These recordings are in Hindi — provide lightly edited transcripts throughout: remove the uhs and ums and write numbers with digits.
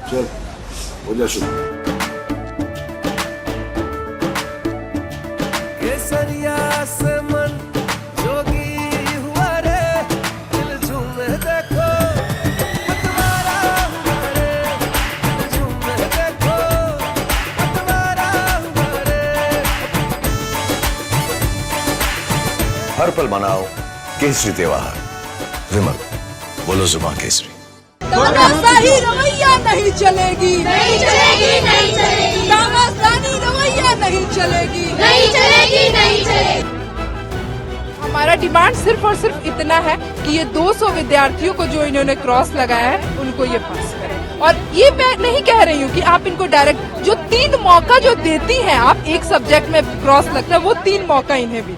चल हो जा शुरू। केसरिया से मन जोगी हुआ रे, दिल झूमे देखो पतवारा हुआ रे, दिल झूमे देखो पतवारा हुआ रे। हर पल मनाओ केसरी त्योहार। विमल बोलो जुबान केसरी। तानाशाही रवैया नहीं चलेगी, नहीं चलेगी, नहीं चलेगी, तानाशाही रवैया नहीं चलेगी, नहीं चलेगी, नहीं चलेगी। हमारा डिमांड सिर्फ और सिर्फ इतना है कि ये 200 विद्यार्थियों को जो इन्होंने क्रॉस लगाया है उनको ये पास करें। और ये मैं नहीं कह रही हूँ कि आप इनको डायरेक्ट जो 3 मौका जो देती हैं आप एक सब्जेक्ट में क्रॉस लगता है वो 3 मौका इन्हें भी।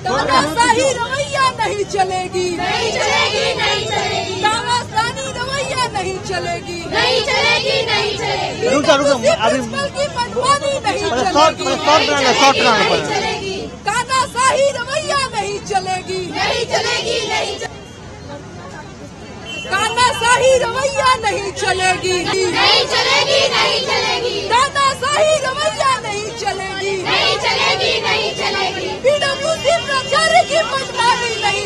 तानाशाही रवैया नहीं चलेगी, नहीं चलेगी, नहीं चलेगी, तानाशाही रवैया नहीं चलेगी, नहीं चलेगी, नहीं चलेगी, रुको अभी प्रिंसिपल की मनमानी नहीं शॉर्ट बनाना नहीं चलेगी, तानाशाही रवैया नहीं चलेगी, नहीं चलेगी, नहीं चलेगी, तानाशाही रवैया नहीं चलेगी, नहीं चलेगी, नहीं चलेगी, तानाशाही रवैया नहीं चलेगी, नहीं चलेगी, नहीं चलेगी। पीडब्ल्यूडी प्राचार्य की मनमानी नहीं।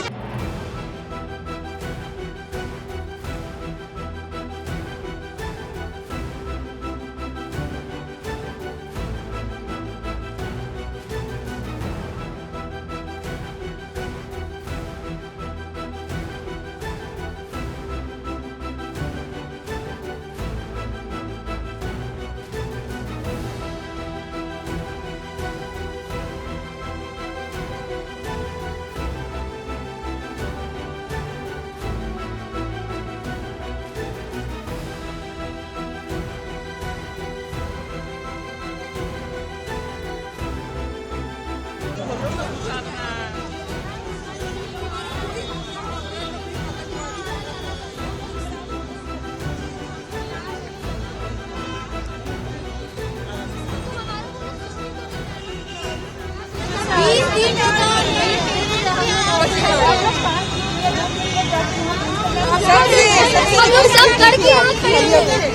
हम लोग सब करके आते हैं।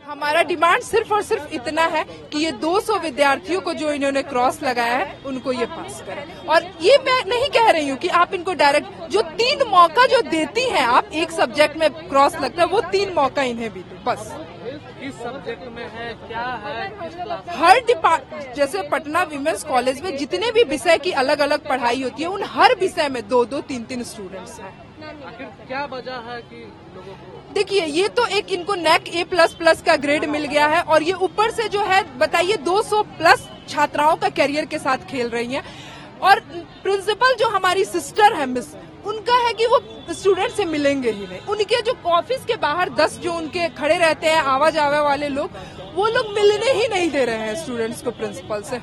हमारा डिमांड सिर्फ और सिर्फ इतना है कि ये 200 विद्यार्थियों को जो इन्होंने क्रॉस लगाया है उनको ये पास करें। और ये मैं नहीं कह रही हूँ कि आप इनको डायरेक्ट जो 3 मौका जो देती हैं आप एक सब्जेक्ट में क्रॉस लगता है वो 3 मौका इन्हें भी दो बस। किस सब्जेक्ट में है, क्या है, किस क्लास? हर डिपार्ट जैसे पटना विमेंस कॉलेज में जितने भी विषय की अलग अलग पढ़ाई होती है उन हर विषय में 2-2, 3-3 स्टूडेंट्स हैं। आखिर क्या वजह है कि लोगों को? देखिए ये तो एक इनको NAC A++ का ग्रेड मिल गया है और ये ऊपर से जो है बताइए 200+ छात्राओं का करियर के साथ खेल रही हैं। और प्रिंसिपल जो हमारी सिस्टर है मिस, उनका है कि वो स्टूडेंट से मिलेंगे ही नहीं। उनके जो ऑफिस के बाहर 10 जो उनके खड़े रहते हैं आवाजावा वाले लोग, वो लोग मिलने ही नहीं दे रहे हैं स्टूडेंट्स को प्रिंसिपल से।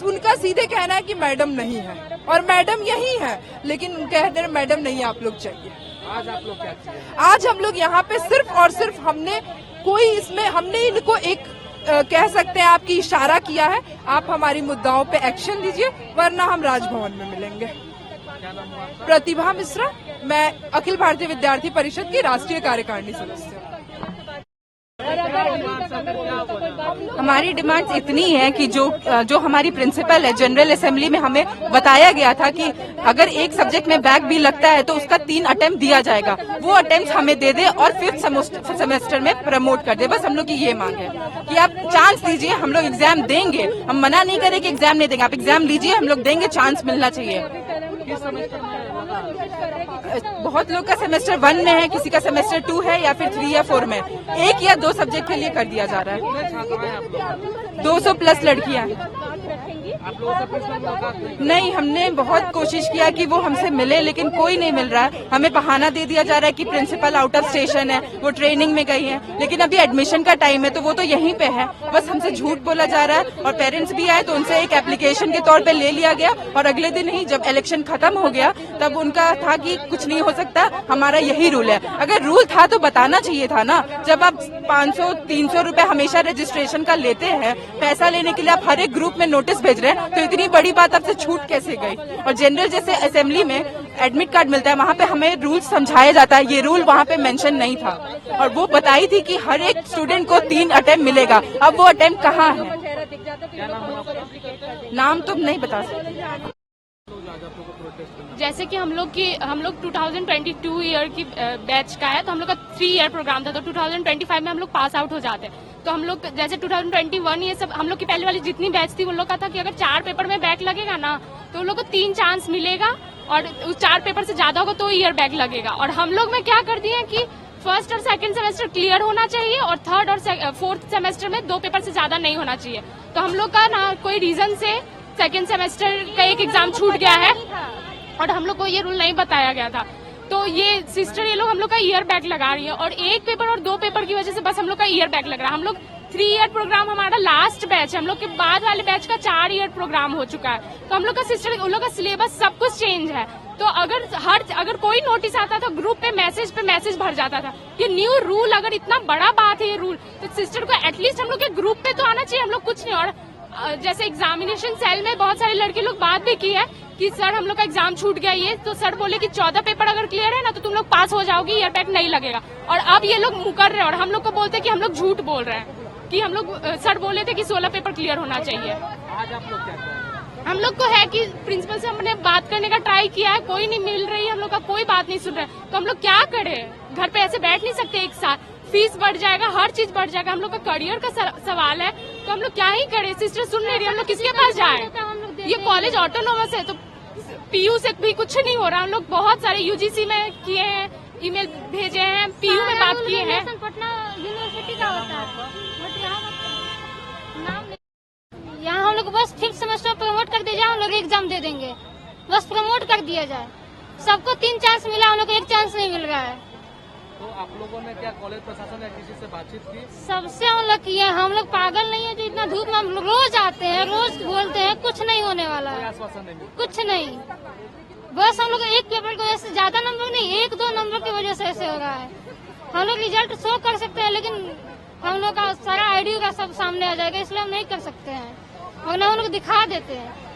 उनका सीधे कहना है कि मैडम नहीं है और मैडम यही है, लेकिन कहते हैं मैडम नहीं आप लोग चाहिए। आज आप लोग क्या किए? आज हम लोग यहाँ पे सिर्फ और सिर्फ हमने इनको एक कह सकते हैं आपकी इशारा किया है, आप हमारी मुद्दाओं पे एक्शन लीजिए वरना हम राजभवन में मिलेंगे। प्रतिभा मिश्रा, मैं अखिल भारतीय विद्यार्थी परिषद की राष्ट्रीय कार्यकारिणी सदस्य हूँ। हमारी डिमांड्स इतनी है कि जो हमारी प्रिंसिपल है, जनरल असेंबली में हमें बताया गया था कि अगर एक सब्जेक्ट में बैक भी लगता है तो उसका 3 अटेम्प्ट दिया जाएगा, वो अटेम्प्ट हमें दे दे और 5th सेमेस्टर में प्रमोट कर दे। बस हम लोग की ये मांग है कि आप चांस दीजिए, हम लोग एग्जाम देंगे, हम मना नहीं करें कि एग्जाम नहीं देंगे, आप एग्जाम लीजिए, हम लोग देंगे, चांस मिलना चाहिए। किस सेमेस्टर में बहुत लोग का सेमेस्टर 1 में है, किसी का सेमेस्टर 2 है या फिर 3 या 4 में। 1 या 2 सब्जेक्ट के लिए कर दिया जा रहा है। छात्राएं आप लोग 200 प्लस लड़कियां। आप लोगों से प्रिंसिपल मुलाकात नहीं, हमने बहुत कोशिश किया कि वो हमसे मिले, लेकिन कोई नहीं मिल रहा है। हमें बहाना दे दिया जा रहा है कि प्रिंसिपल आउट ऑफ स्टेशन है, वो ट्रेनिंग में गई है, लेकिन अभी एडमिशन का टाइम है तो वो तो यहीं पे है। बस हमसे झूठ बोला जा रहा है। और पेरेंट्स भी आए तो उनसे एक एप्लीकेशन के तौर पे ले लिया गया और अगले दिन ही जब इलेक्शन खत्म हो गया तब उनका था कि कुछ नहीं हो सकता, हमारा यही रूल है। अगर रूल था तो बताना चाहिए था ना। जब आप 500-300 रुपए हमेशा रजिस्ट्रेशन का लेते हैं, पैसा लेने के लिए आप हर एक ग्रुप में नोटिस भेज रहे हैं, तो इतनी बड़ी बात आपसे छूट कैसे गई। और जनरल जैसे असेंबली में एडमिट कार्ड मिलता है, वहाँ पे हमें रूल समझाया जाता है, ये रूल वहाँ पे मेंशन नहीं था। और वो बताई थी कि हर एक स्टूडेंट को 3 अटेम्प्ट मिलेगा। अब वो अटेम्प्ट कहाँ है? नाम तो नहीं बता सकते। जैसे कि हम लोग 2022 ईयर की बैच का है, तो हम लोग का 3 ईयर प्रोग्राम था, तो 2025 में हम लोग पास आउट हो जाते हैं। तो हम लोग जैसे 2021 ये सब हम लोग की पहले वाली जितनी बैच थी, उन लोग का था कि अगर 4 पेपर में बैक लगेगा ना तो उन लोग को 3 चांस मिलेगा, और उस 4 पेपर से ज्यादा होगा तो ईयर बैक लगेगा। और हम लोग में क्या कर दिए कि फर्स्ट और सेकंड सेमेस्टर क्लियर होना चाहिए और थर्ड और 4th सेमेस्टर में 2 पेपर से ज्यादा नहीं होना चाहिए। तो हम लोग का ना कोई रीजन से सेकेंड सेमेस्टर का एक एग्जाम छूट गया है और हम लोग को ये रूल नहीं बताया गया था। तो ये सिस्टर ये लोग हम लोग का ईयर बैक लगा रही है, और 1 पेपर और 2 पेपर की वजह से बस हम लोग का ईयर बैक लग रहा है। हम लोग 3 ईयर प्रोग्राम हमारा लास्ट बैच है, हम लोग के बाद वाले बैच का 4 ईयर प्रोग्राम हो चुका है। तो हम लोग का सिस्टर उन लोग का सिलेबस सब कुछ चेंज है। तो अगर कोई नोटिस आता था ग्रुप पे मैसेज भर जाता था ये न्यू रूल, अगर इतना बड़ा बात है ये रूल, तो सिस्टर को एटलीस्ट हम लोग के ग्रुप पे तो आना चाहिए। हम लोग कुछ नहीं। और जैसे एग्जामिनेशन सेल में बहुत सारे लड़के लोग बात भी की है कि सर हम लोग का एग्जाम छूट गया ये, तो सर बोले कि 14 पेपर अगर क्लियर है ना तो तुम लोग पास हो जाओगी, ईयर बैक नहीं लगेगा। और अब ये लोग मुकर रहे हैं और हम लोग को बोलते हैं कि हम लोग झूठ बोल रहे हैं कि हम लोग सर बोले थे कि 16 पेपर क्लियर होना चाहिए। आज आप लोग क्या कर रहे हैं? हम लोग को है कि प्रिंसिपल से हमने बात करने का ट्राई किया है, कोई नहीं मिल रही, हम लोग का कोई बात नहीं सुन रहा है। तो हम लोग क्या करें? घर पे ऐसे बैठ नहीं सकते एक साथ, फीस बढ़ जाएगा, हर चीज बढ़ जाएगा, हम लोग का करियर का सवाल है। तो हम लोग क्या ही करें? सिस्टर सुन नहीं रही, हम लोग किसके पास जाएं? ये कॉलेज ऑटोनोमस है तो पीयू से भी कुछ नहीं हो रहा। हम लोग बहुत सारे यूजीसी में किए हैं, ईमेल भेजे हैं, पीयू में बात किए हैं। पटना यूनिवर्सिटी का होता है, यहाँ हम लोग बस 5th सेमेस्टर प्रमोट कर दिया जाए, हम लोग एग्जाम दे देंगे, बस प्रमोट कर दिया जाए। सबको 3 चांस मिला, हम लोग को 1 चांस नहीं मिल रहा है। तो आप लोगों ने क्या कॉलेज प्रशासन या किसी से बातचीत की? सबसे हम लोग किए, हम लोग पागल नहीं है जो इतना धूप में हम लोग रोज आते हैं, रोज बोलते हैं, कुछ नहीं होने वाला कोई है, आश्वासन नहीं मिला? कुछ नहीं। बस हम लोग 1 पेपर की वजह से, ज्यादा नंबर नहीं, 1-2 नंबर की वजह से ऐसे हो रहा है। हम लोग रिजल्ट शो कर सकते हैं लेकिन हम लोग का सारा आईडी का सब सामने आ जाएगा, इसलिए हम नहीं कर सकते हैं, वरना हम लोग दिखा देते हैं।